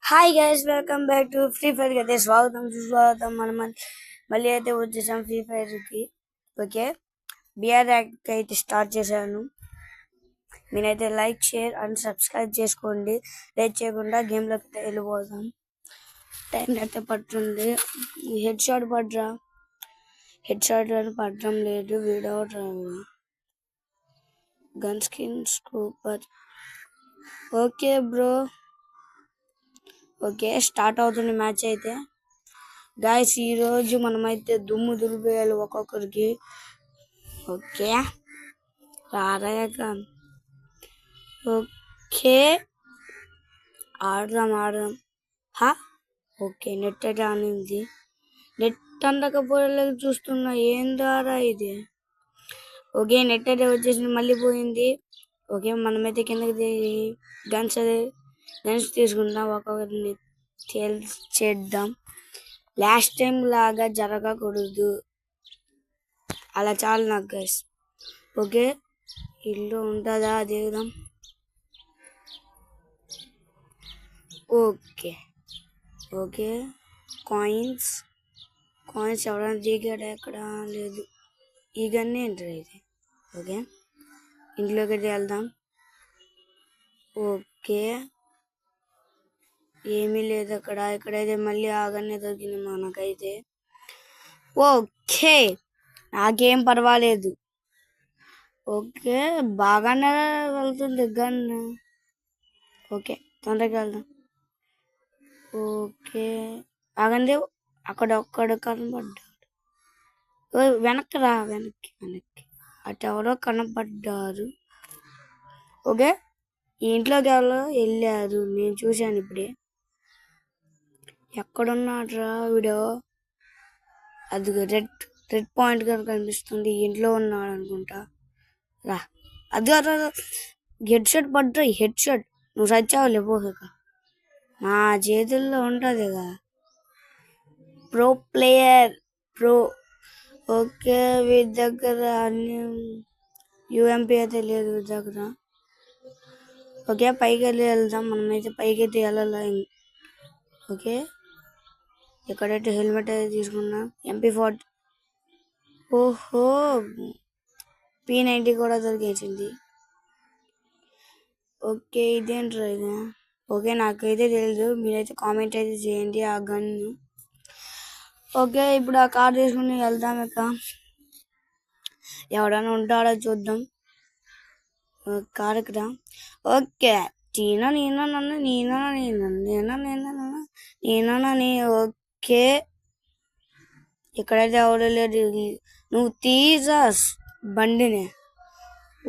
Hi guys, welcome back to free fire కి అయితే స్వాగతం సుస్వాగతం. మనం మళ్ళీ అయితే వచ్చేసాం ఫ్రీ ఫైర్ కి. ఓకే, బిఆర్ ర్యాంక్ అయితే స్టార్ట్ చేశాను. మీరైతే లైక్, షేర్ అండ్ సబ్స్క్రైబ్ చేసుకోండి. లేట్ చేయకుండా గేమ్లోకి అయితే వెళ్ళిపోతాం. టైం అయితే పడుతుంది. హెడ్ షాట్ పడ్డా, హెడ్ షాట్ అని పడడం లేదు. Without gun skin super. Okay bro, okay start అవుతుంది మ్యాచ్ అయితే. గాయస్, ఈరోజు మనమైతే దుమ్ము దులిపేయాలి ఒక్కొక్కరికి. ఓకే రారాక, ఓకే ఆడదాం. హా, ఓకే నెట్ అయితే ఆనింది. నెట్ అందకపోయే చూస్తున్నా, ఏం ద్వారా ఇది. ఓకే నెట్ అయితే వచ్చేసింది, మళ్ళీ పోయింది. ఓకే మనమైతే కిందకి గన్స్ తీసుకుందాం, ఒక్కొక్కరిని చేద్దాం. లాస్ట్ టైం లాగా జరగకూడదు, అలా చాలు నాకు గైస్. ఓకే ఇల్లు ఉంటుందా దిగుదాం. ఓకే ఓకే కాయిన్స్ ఎవరైనా దిగాడా? ఎక్కడ లేదు. ఈ గన్నే ఎంటర్ అయితే. ఓకే ఇంట్లోకి అయితే వెళ్దాం. ఓకే ఏమీ లేదు అక్కడ. ఇక్కడైతే మళ్ళీ ఆగనే దొరికింది మనకైతే. ఓకే నాకేం పర్వాలేదు. ఓకే బాగానే వెళ్తుంది గన్. ఓకే తొందరగా వెళ్దాం. ఓకే ఆగండి, అక్కడ కనబడ్డాడు. వెనక్కి రా, వెనక్కి అటు ఎవరో కనబడ్డారు. ఓకే ఈ ఇంట్లోకి ఎవరో వెళ్ళారు, నేను చూశాను ఇప్పుడే. ఎక్కడున్నాడ్రా వీడియో? అది రెడ్ పాయింట్ గా కనిపిస్తుంది. ఇంట్లో ఉన్నాడు అనుకుంటా. రా, అది హెడ్ షాట్ పడ్డా. హెడ్ షాట్ నువ్వు సచ్చావులే పోక. నా చేతుల్లో ఉంటుంది కదా. Pro player pro. ఓకే వీరి దగ్గర అన్ని యూఎంపీ అయితే లేదు వీరి దగ్గర. ఓకే పైకి వెళ్ళి వెళ్దాం. మనమైతే పైకి అయితే వెళ్ళాలి. ఓకే ఎక్కడైతే హెల్మెట్ అయితే తీసుకున్నా. MP40. ఓహో P90 కూడా దొరికేసింది. ఓకే ఇదేంట్రా ఇది? ఓకే నాకైతే తెలీదు, మీరైతే కామెంట్ అయితే చేయండి ఆ గన్ను. ఓకే ఇప్పుడు ఆ కార్ తీసుకుని వెళ్దాం. ఇక ఎవడైనా ఉంటాడో చూద్దాం. కార్ ఇక్కడ. ఓకే ఓకే ఇక్కడైతే ఎవరు లేదు. నువ్వు తీసాస్ బండిని.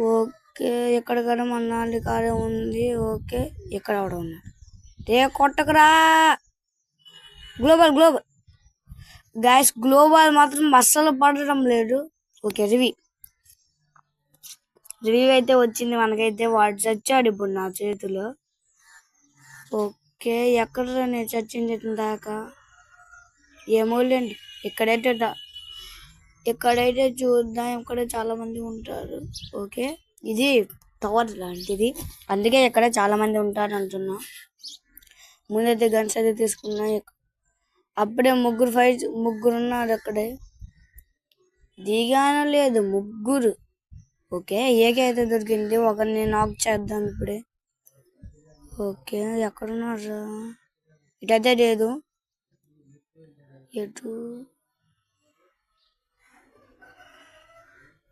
ఓకే ఎక్కడికైనా మన కారే ఉంది. ఓకే ఇక్కడ ఎవడ ఉన్నాడు? కొట్టకరా. గ్లోబల్ గాయస్, గ్లోబల్ మాత్రం అస్సలు పడడం లేదు. ఓకే రివ్యూ అయితే వచ్చింది మనకైతే. వాడు చచ్చాడు ఇప్పుడు నా చేతిలో. ఓకే ఎక్కడ నేను చచ్చింది దాకా? ఏమోలేండి. ఇక్కడైతే చూద్దాం. ఇక్కడ చాలా మంది ఉంటారు. ఓకే ఇది టవర్ లాంటిది, అందుకే ఇక్కడ చాలా మంది ఉంటారు అంటున్నా. ముందైతే గన్స్ అయితే తీసుకున్నా. అప్పుడే ముగ్గురు ఉన్నారు అక్కడే. దిగాను లేదు, ముగ్గురు. ఓకే ఏకైతే దొరికింది. ఒకరిని నాక్ చేద్దాం ఇప్పుడే. ఓకే ఎక్కడున్నారు? ఇటైతే లేదు. ఎటు?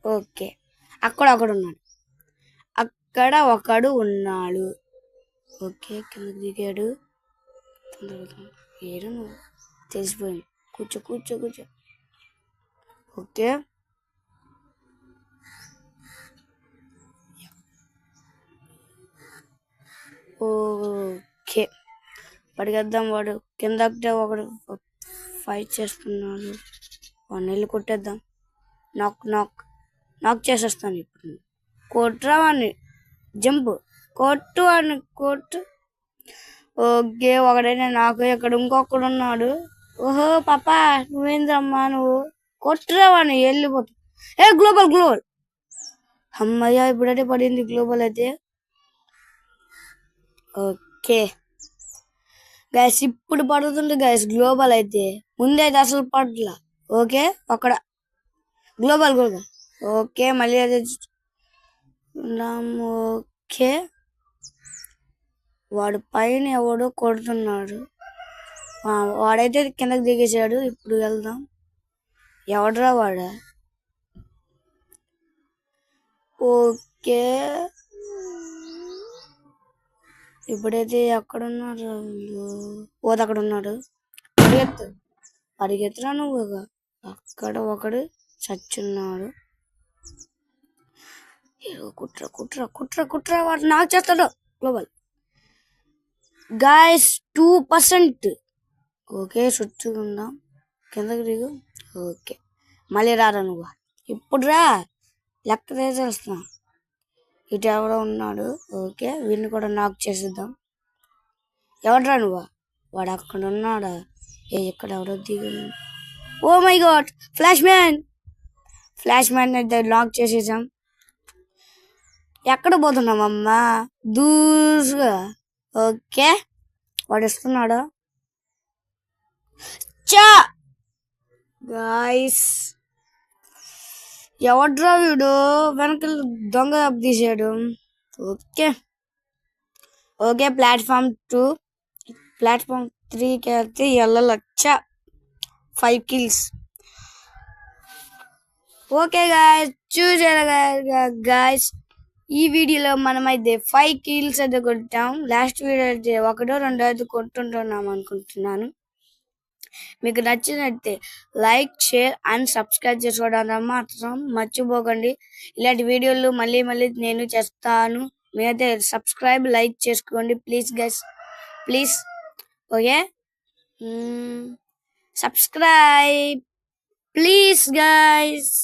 ఓకే అక్కడ ఒకడు ఉన్నాడు. ఓకే కిందకి దిగాడు. ఏడు నువ్వు తెలిసిపోయింది. కూర్చో. ఓకే ఓకే పడిగేద్దాం. వాడు కిందకి ఒకడు ఫైట్ చేస్తున్నాడు. వాడిని వెళ్ళి కొట్టేద్దాం. నాక్ చేసేస్తాను ఇప్పుడు. కొట్టురా వాడిని. జంప్ కొట్టు వాడిని కొట్టు. ఓకే ఒకడైనా నాకు. ఇక్కడ ఇంకొకడు ఉన్నాడు. ఓహో పాపా నువ్వేంద్రమ్మా నువ్వు? కొట్టురా వాడిని, వెళ్ళిపోతా. గ్లోబల్ అమ్మయ్య ఇప్పుడైతే పడింది గ్లోబల్ అయితే. ఓకే గైస్ ఇప్పుడు పడుతుంది గైస్ గ్లోబల్ అయితే ముందైతే అసలు పడల. ఓకే అక్కడ గ్లోబల్ గ్లోబల్. ఓకే మళ్ళీ అదే ఓకే వాడు పైన ఎవడో కొడుతున్నాడు. వాడైతే కిందకి దిగేసాడు. ఇప్పుడు వెళ్దాం. ఎవడరా వాడా? ఓకే ఇప్పుడైతే ఎక్కడున్నారు? ఓది అక్కడ ఉన్నాడు. పరిగెత్తు పరిగెత్తురా నువ్వు. అక్కడ ఒకడు చచ్చున్నాడు. కుట్ర కుట్ర కుట్ర కుట్ర వాడు నాకు చేస్తాడు. Global guys 2%. ఓకే చుట్టుకుందాం. కిందకి దిగు. ఓకే మళ్ళీ రారా నువ్వు. ఇప్పుడు రా లెక్క తీసేస్తున్నా. ఇటు ఎవడో ఉన్నాడు. ఓకే వీడిని కూడా నాక్ చేసేద్దాం. ఎవడరా నువ్వు? వాడు అక్కడ ఉన్నాడా? ఇక్కడ ఎవడో దిగు. Oh my God flash man అయితే లాక్ చేసేసాం. ఎక్కడ పోతున్నామమ్మా? దూసుగా. ఓకే వాడు ఇస్తున్నాడా? చా గాయస్ ఎవడ్రా వీడు? వెనకాల దొంగ తీసాడు. ఓకే ఓకే ప్లాట్ఫామ్ 2 ప్లాట్ఫామ్ 3కి అయితే వెళ్ళచ్చా. 5 kills. ఓకే గాయస్ చూసారా గాయస్ ఈ వీడియోలో మనమైతే 5 kills అయితే కొట్టాం. లాస్ట్ వీడియో అయితే 1-2 అయితే కొట్టుంటున్నాం అనుకుంటున్నాను. మీకు నచ్చినట్టే లైక్ షేర్ అండ్ సబ్స్క్రైబ్ చేసుకోవడం మాత్రం మర్చిపోకండి. ఇలాంటి వీడియోలు మళ్ళీ నేను చేస్తాను. మీరైతే సబ్స్క్రైబ్ లైక్ చేసుకోండి please guys please. Okay subscribe please guys.